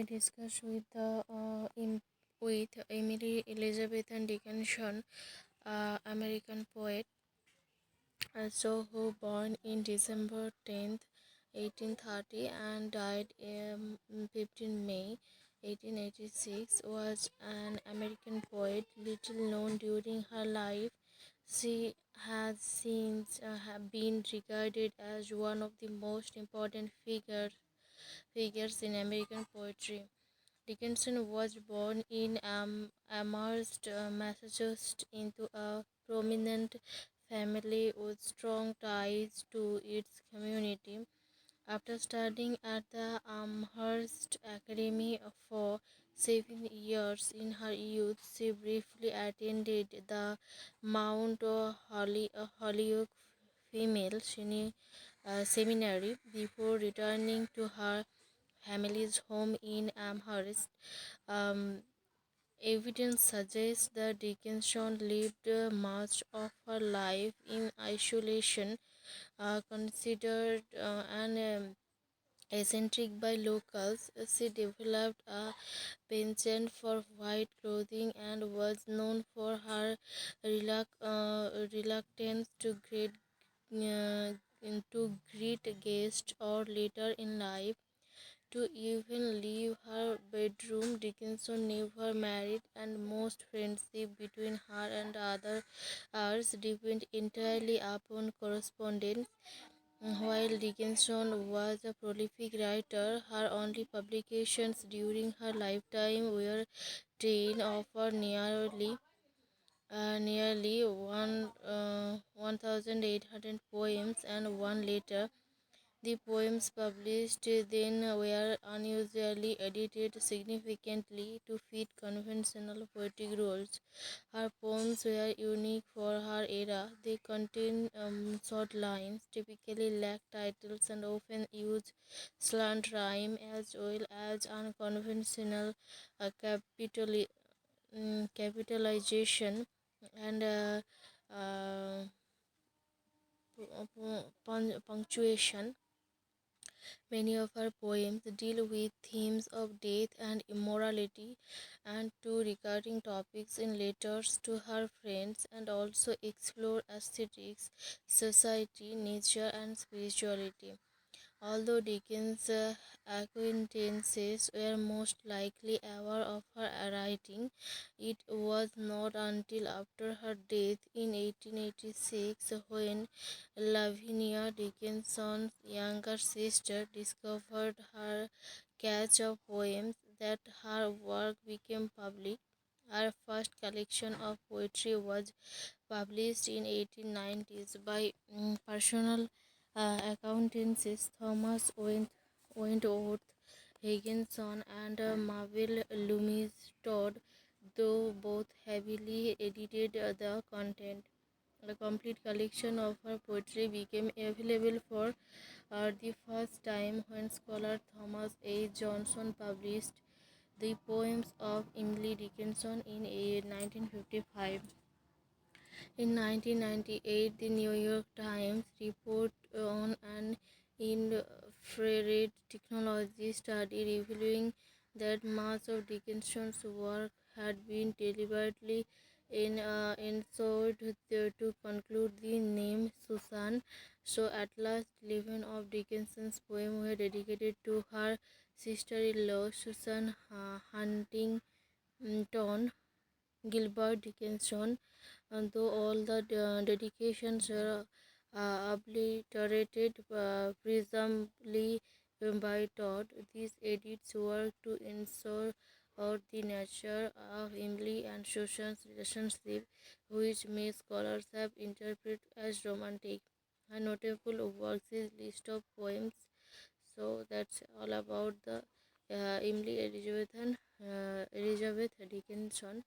discuss with Emily Elizabeth Dickenson, American poet, who born in December 10th, 1830 and died 15 May 1886, was an American poet, little known during her life. She has since been regarded as one of the most important figures in American poetry. Dickenson was born in Amherst, Massachusetts, into a prominent family with strong ties to its community. After studying at the Amherst Academy for 7 years in her youth, she briefly attended the Mount Holyoke Female Seminary before returning to her family's home in Amherst. Um, Evidence suggests that Dickinson lived much of her life in isolation, considered an eccentric by locals. She developed a penchant for white clothing and was known for her reluctance uh, to greet guests or later in life to even leave her bedroom. Dickinson never married, and most friendship between her and others depend entirely upon correspondence. While Dickinson was a prolific writer, her only publications during her lifetime were 10 of her nearly 1,800 poems and one letter. The poems published then were unusually edited significantly to fit conventional poetic rules. Her poems were unique for her era. They contain short lines, typically lack titles, and often use slant rhyme as well as unconventional capitalization and punctuation. Many of her poems deal with themes of death and immorality and two recurring topics in letters to her friends, and also explore aesthetics, society, nature, and spirituality. Although Dickens' acquaintances were most likely aware of her writing, it was not until after her death in 1886 when Lavinia Dickinson's younger sister discovered her cache of poems that her work became public. Her first collection of poetry was published in 1890s by personal acquaintances Thomas Wentworth Higginson and Marvel Loomis Todd, though both heavily edited the content. A complete collection of her poetry became available for the first time when scholar Thomas A. Johnson published the poems of Emily Dickinson in 1955. In 1998, the New York Times report on an infrared technology study revealing that much of Dickinson's work had been deliberately ensured to conclude the name Susan. So at last, 11 of Dickinson's poems were dedicated to her sister-in-law Susan Huntington Gilbert Dickinson, and though all the dedications were obliterated, presumably by Todd, these edits work to ensure the nature of Emily and Susan's relationship, which many scholars have interpreted as romantic. A notable works is list of poems. So that's all about the Emily Elizabeth Dickinson.